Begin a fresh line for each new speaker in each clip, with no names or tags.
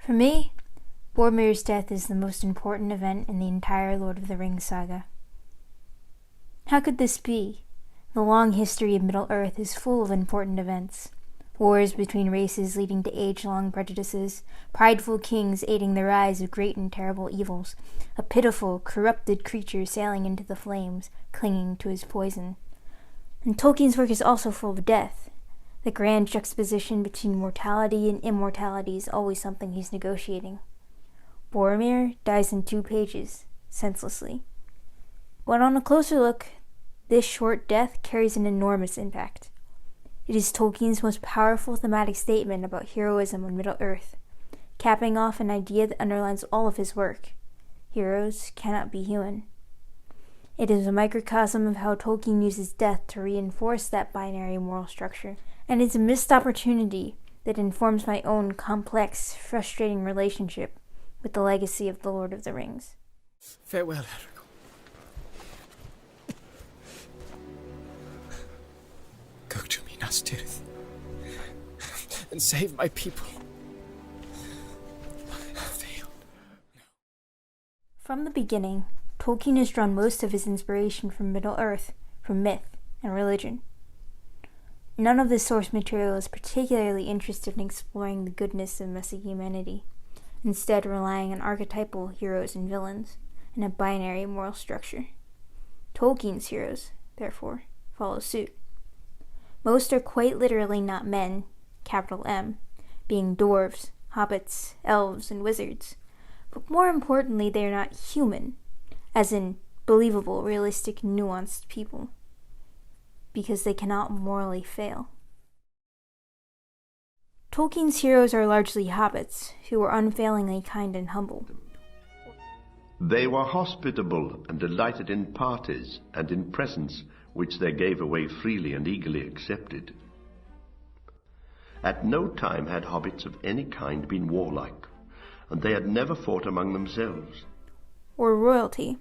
For me, Boromir's death is the most important event in the entire Lord of the Rings saga. How could this be? The long history of Middle-earth is full of important events. Wars between races leading to age-long prejudices, prideful kings aiding the rise of great and terrible evils, a pitiful, corrupted creature sailing into the flames, clinging to his poison. And Tolkien's work is also full of death. The grand juxtaposition between mortality and immortality is always something he's negotiating. Boromir dies in 2 pages, senselessly. But on a closer look, this short death carries an enormous impact. It is Tolkien's most powerful thematic statement about heroism on Middle-earth, capping off an idea that underlines all of his work. Heroes cannot be human. It is a microcosm of how Tolkien uses death to reinforce that binary moral structure, and it's a missed opportunity that informs my own complex, frustrating relationship with the legacy of the Lord of the Rings.
Farewell, Aragorn. Go to Minas Tirith and save my people. I have failed. No.
From the beginning, Tolkien has drawn most of his inspiration from Middle-earth, from myth and religion. None of this source material is particularly interested in exploring the goodness of messy humanity, instead relying on archetypal heroes and villains, and a binary moral structure. Tolkien's heroes, therefore, follow suit. Most are quite literally not men, capital M, being dwarves, hobbits, elves, and wizards. But more importantly, they are not human, as in believable, realistic, nuanced people, because they cannot morally fail. Tolkien's heroes are largely hobbits, who are unfailingly kind and humble.
They were hospitable and delighted in parties and in presents which they gave away freely and eagerly accepted. At no time had hobbits of any kind been warlike, and they had never fought among themselves.
Or royalty,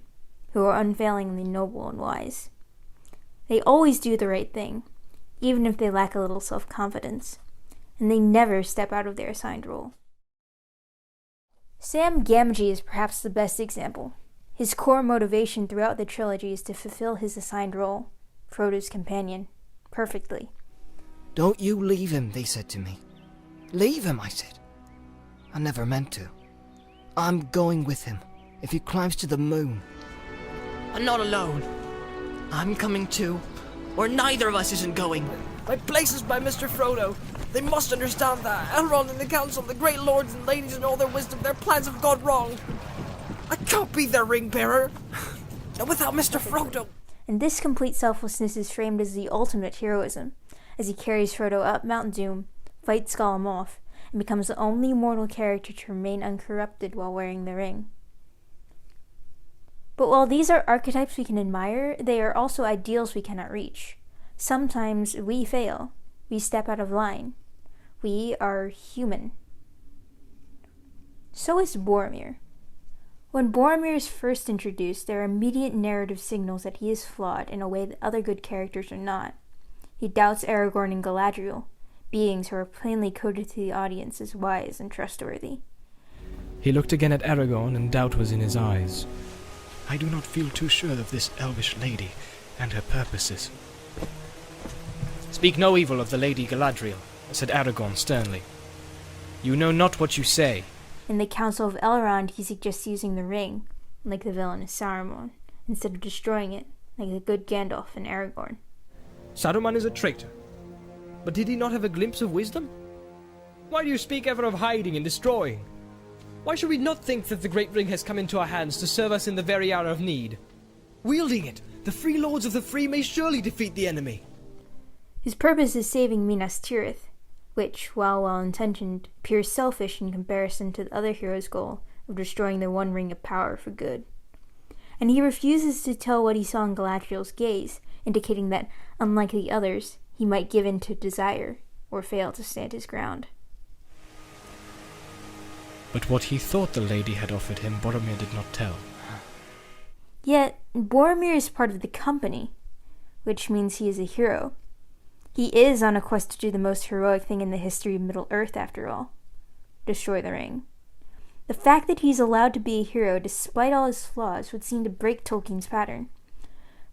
who are unfailingly noble and wise. They always do the right thing, even if they lack a little self-confidence, and they never step out of their assigned role. Sam Gamgee is perhaps the best example. His core motivation throughout the trilogy is to fulfill his assigned role, Frodo's companion, perfectly.
Don't you leave him, they said to me. Leave him, I said. I never meant to. I'm going with him, if he climbs to the moon. I'm not alone. I'm coming too, or neither of us isn't going. My place is by Mr. Frodo. They must understand that. Elrond and the Council, the great lords and ladies in all their wisdom, their plans have gone wrong. I can't be their ring bearer. Not without Mr. Frodo.
And this complete selflessness is framed as the ultimate heroism, as he carries Frodo up Mount Doom, fights Gollum off, and becomes the only mortal character to remain uncorrupted while wearing the ring. But while these are archetypes we can admire, they are also ideals we cannot reach. Sometimes we fail. We step out of line. We are human. So is Boromir. When Boromir is first introduced, there are immediate narrative signals that he is flawed in a way that other good characters are not. He doubts Aragorn and Galadriel, beings who are plainly coded to the audience as wise and trustworthy.
He looked again at Aragorn, and doubt was in his eyes. I do not feel too sure of this elvish lady and her purposes. Speak no evil of the Lady Galadriel, said Aragorn sternly. You know not what you say.
In the Council of Elrond, he suggests using the ring, like the villainous Saruman, instead of destroying it, like the good Gandalf and Aragorn.
Saruman is a traitor. But did he not have a glimpse of wisdom? Why do you speak ever of hiding and destroying? Why should we not think that the Great Ring has come into our hands to serve us in the very hour of need? Wielding it, the free lords of the free may surely defeat the enemy.
His purpose is saving Minas Tirith, which, while well-intentioned, appears selfish in comparison to the other hero's goal of destroying the One Ring of Power for good. And he refuses to tell what he saw in Galadriel's gaze, indicating that, unlike the others, he might give in to desire, or fail to stand his ground.
But what he thought the lady had offered him, Boromir did not tell.
Yet, Boromir is part of the company, which means he is a hero. He is on a quest to do the most heroic thing in the history of Middle-earth, after all. Destroy the ring. The fact that he's allowed to be a hero despite all his flaws would seem to break Tolkien's pattern.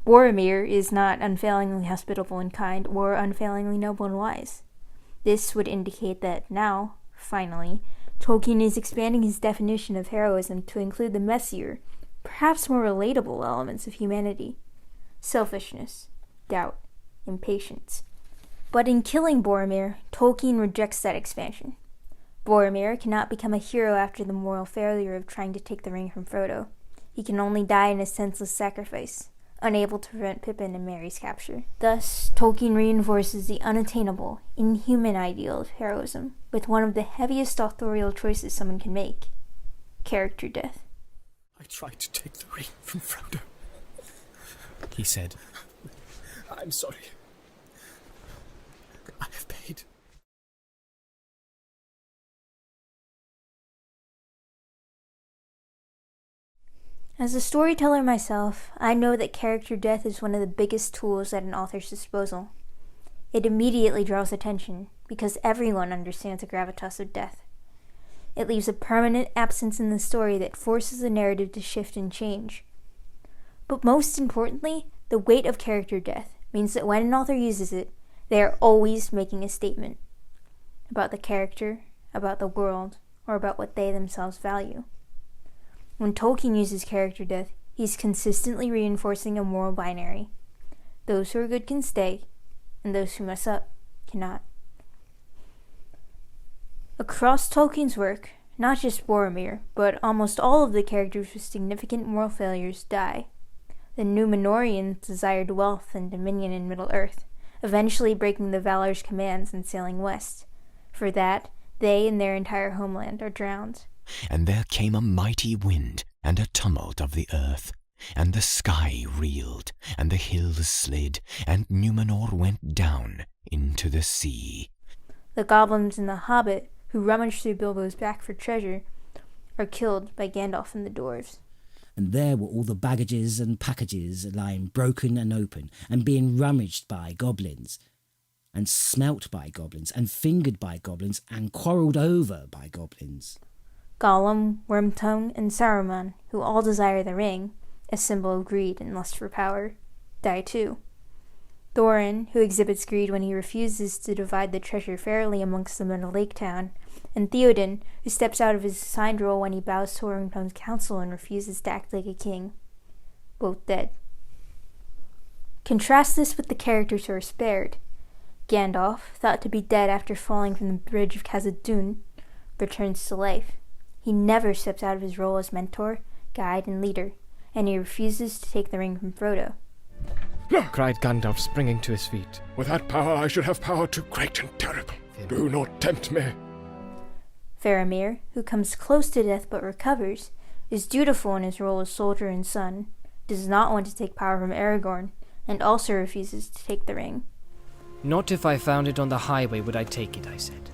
Boromir is not unfailingly hospitable and kind, or unfailingly noble and wise. This would indicate that now, finally, Tolkien is expanding his definition of heroism to include the messier, perhaps more relatable elements of humanity. Selfishness, doubt, impatience. But in killing Boromir, Tolkien rejects that expansion. Boromir cannot become a hero after the moral failure of trying to take the ring from Frodo. He can only die in a senseless sacrifice, unable to prevent Pippin and Merry's capture. Thus, Tolkien reinforces the unattainable, inhuman ideal of heroism with one of the heaviest authorial choices someone can make: character death.
I tried to take the ring from Frodo, he said. I'm sorry. I have paid.
As a storyteller myself, I know that character death is one of the biggest tools at an author's disposal. It immediately draws attention, because everyone understands the gravitas of death. It leaves a permanent absence in the story that forces the narrative to shift and change. But most importantly, the weight of character death means that when an author uses it, they are always making a statement about the character, about the world, or about what they themselves value. When Tolkien uses character death, he's consistently reinforcing a moral binary. Those who are good can stay, and those who mess up cannot. Across Tolkien's work, not just Boromir, but almost all of the characters with significant moral failures die. The Númenóreans desired wealth and dominion in Middle-earth, eventually breaking the Valar's commands and sailing west. For that, they and their entire homeland are drowned.
And there came a mighty wind, and a tumult of the earth, and the sky reeled, and the hills slid, and Númenor went down into the sea.
The goblins in the Hobbit, who rummage through Bilbo's back for treasure, are killed by Gandalf and the dwarves.
And there were all the baggages and packages lying broken and open, and being rummaged by goblins, and smelt by goblins, and fingered by goblins, and quarrelled over by goblins.
Gollum, Wormtongue, and Saruman, who all desire the ring, a symbol of greed and lust for power, die too. Thorin, who exhibits greed when he refuses to divide the treasure fairly amongst them in a lake town, and Theoden, who steps out of his assigned role when he bows to Wormtongue's counsel and refuses to act like a king, both dead. Contrast this with the characters who are spared. Gandalf, thought to be dead after falling from the bridge of Khazad-dûm, returns to life. He never steps out of his role as mentor, guide, and leader, and he refuses to take the ring from Frodo.
Cried Gandalf, springing to his feet.
With that power I should have power too great and terrible. Do not tempt me.
Faramir, who comes close to death but recovers, is dutiful in his role as soldier and son, does not want to take power from Aragorn, and also refuses to take the ring.
Not if I found it on the highway would I take it, I said.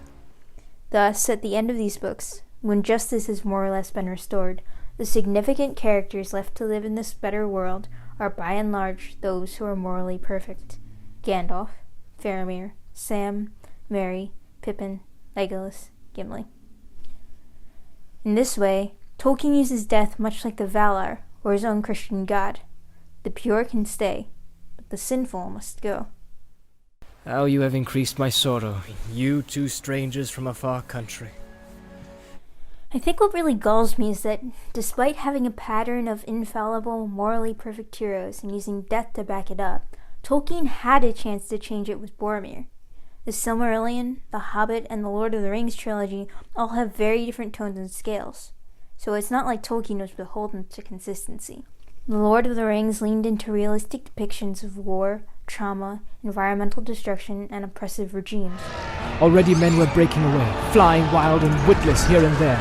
Thus, at the end of these books, when justice has more or less been restored, the significant characters left to live in this better world are by and large those who are morally perfect. Gandalf, Faramir, Sam, Merry, Pippin, Legolas, Gimli. In this way, Tolkien uses death much like the Valar, or his own Christian God. The pure can stay, but the sinful must go.
How you have increased my sorrow, you two strangers from a far country.
I think what really galls me is that, despite having a pattern of infallible, morally perfect heroes and using death to back it up, Tolkien had a chance to change it with Boromir. The Silmarillion, The Hobbit, and the Lord of the Rings trilogy all have very different tones and scales, so it's not like Tolkien was beholden to consistency. The Lord of the Rings leaned into realistic depictions of war, trauma, environmental destruction, and oppressive regimes.
Already men were breaking away, flying wild and witless here and there,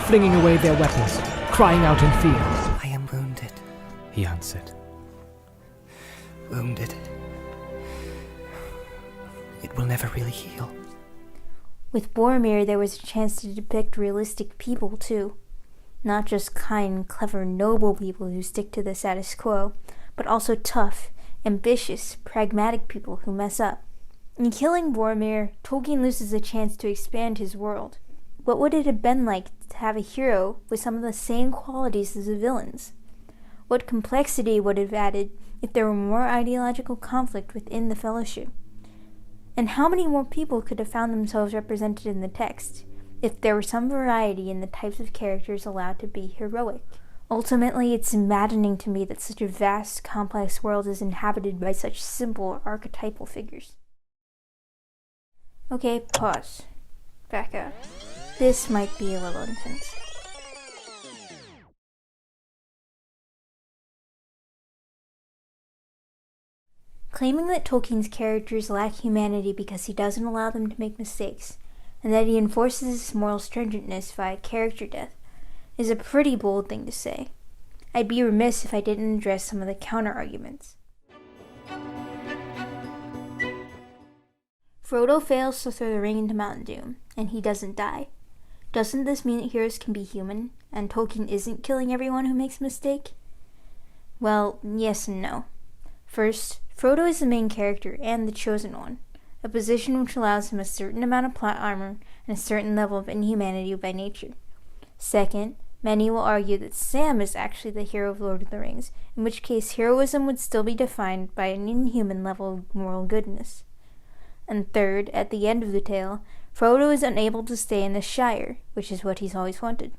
flinging away their weapons, crying out in fear.
I am wounded,
He answered.
Wounded. It will never really heal.
With Boromir, there was a chance to depict realistic people, too. Not just kind, clever, noble people who stick to the status quo, but also tough, ambitious, pragmatic people who mess up. In killing Boromir, Tolkien loses a chance to expand his world. What would it have been like to to have a hero with some of the same qualities as the villains? What complexity would have added if there were more ideological conflict within the Fellowship? And how many more people could have found themselves represented in the text if there were some variety in the types of characters allowed to be heroic? Ultimately, it's maddening to me that such a vast, complex world is inhabited by such simple, archetypal figures. Okay, pause. Back up. This might be a little intense. Claiming that Tolkien's characters lack humanity because he doesn't allow them to make mistakes, and that he enforces his moral stringentness via character death, is a pretty bold thing to say. I'd be remiss if I didn't address some of the counter-arguments. Frodo fails to throw the ring into Mount Doom, and he doesn't die. Doesn't this mean that heroes can be human, and Tolkien isn't killing everyone who makes a mistake? Well, yes and no. First, Frodo is the main character and the Chosen One, a position which allows him a certain amount of plot armor and a certain level of inhumanity by nature. Second, many will argue that Sam is actually the hero of Lord of the Rings, in which case heroism would still be defined by an inhuman level of moral goodness. And third, at the end of the tale, Frodo is unable to stay in the Shire, which is what he's always wanted.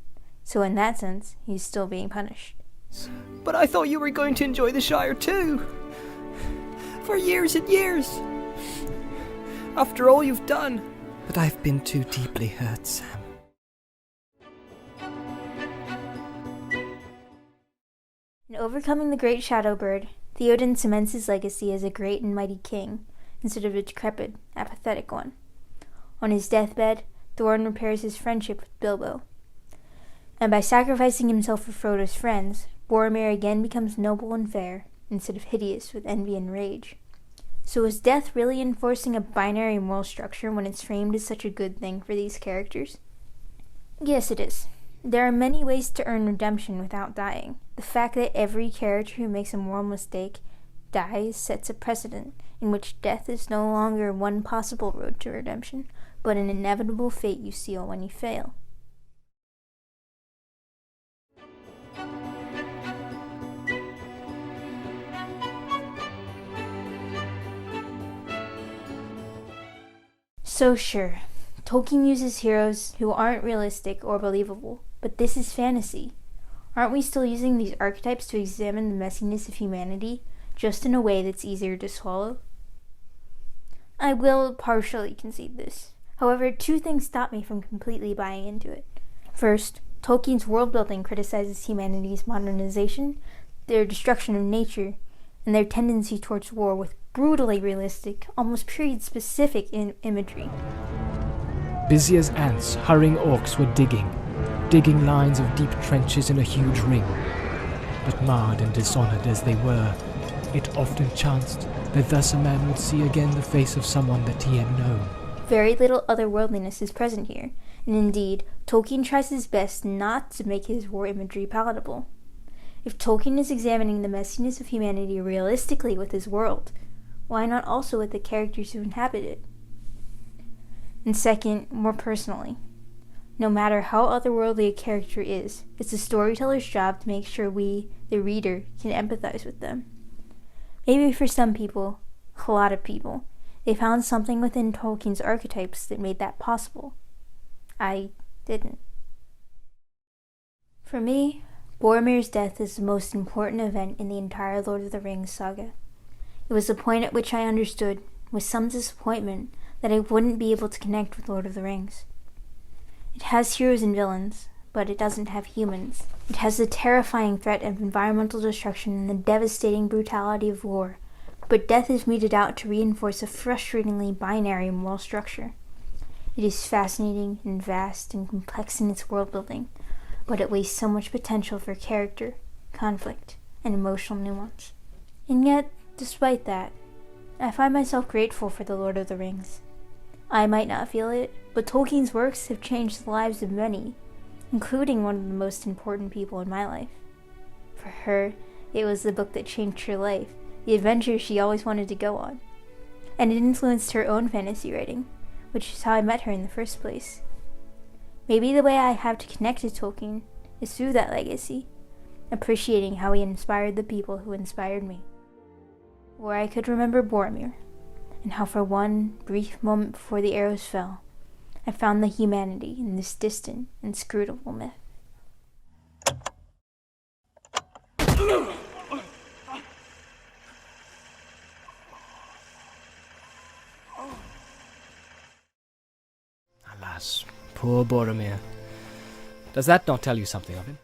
So in that sense, he's still being punished.
But I thought you were going to enjoy the Shire too. For years and years. After all you've done.
But I've been too deeply hurt, Sam.
In overcoming the great shadow bird, Theoden cements his legacy as a great and mighty king, instead of a decrepit, apathetic one. On his deathbed, Thorin repairs his friendship with Bilbo. And by sacrificing himself for Frodo's friends, Boromir again becomes noble and fair, instead of hideous with envy and rage. So is death really enforcing a binary moral structure when it's framed as such a good thing for these characters? Yes, it is. There are many ways to earn redemption without dying. The fact that every character who makes a moral mistake dies sets a precedent in which death is no longer one possible road to redemption, but an inevitable fate you seal when you fail. So sure, Tolkien uses heroes who aren't realistic or believable, but this is fantasy. Aren't we still using these archetypes to examine the messiness of humanity, just in a way that's easier to swallow? I will partially concede this. However, two things stop me from completely buying into it. First, Tolkien's world-building criticizes humanity's modernization, their destruction of nature, and their tendency towards war with brutally realistic, almost period-specific imagery.
Busy as ants, hurrying orcs were digging lines of deep trenches in a huge ring. But marred and dishonored as they were, it often chanced that thus a man would see again the face of someone that he had known.
Very little otherworldliness is present here, and indeed, Tolkien tries his best not to make his war imagery palatable. If Tolkien is examining the messiness of humanity realistically with his world, why not also with the characters who inhabit it? And second, more personally, no matter how otherworldly a character is, it's the storyteller's job to make sure we, the reader, can empathize with them. Maybe for some people, a lot of people, they found something within Tolkien's archetypes that made that possible. I didn't. For me, Boromir's death is the most important event in the entire Lord of the Rings saga. It was the point at which I understood, with some disappointment, that I wouldn't be able to connect with Lord of the Rings. It has heroes and villains, but it doesn't have humans. It has the terrifying threat of environmental destruction and the devastating brutality of war, but death is meted out to reinforce a frustratingly binary moral structure. It is fascinating and vast and complex in its world-building, but it wastes so much potential for character, conflict, and emotional nuance. And yet, despite that, I find myself grateful for the Lord of the Rings. I might not feel it, but Tolkien's works have changed the lives of many, including one of the most important people in my life. For her, it was the book that changed her life, the adventure she always wanted to go on. And it influenced her own fantasy writing, which is how I met her in the first place. Maybe the way I have to connect to Tolkien is through that legacy, appreciating how he inspired the people who inspired me. Or I could remember Boromir, and how for one brief moment before the arrows fell, I found the humanity in this distant, inscrutable myth.
Alas, poor Boromir. Does that not tell you something of him?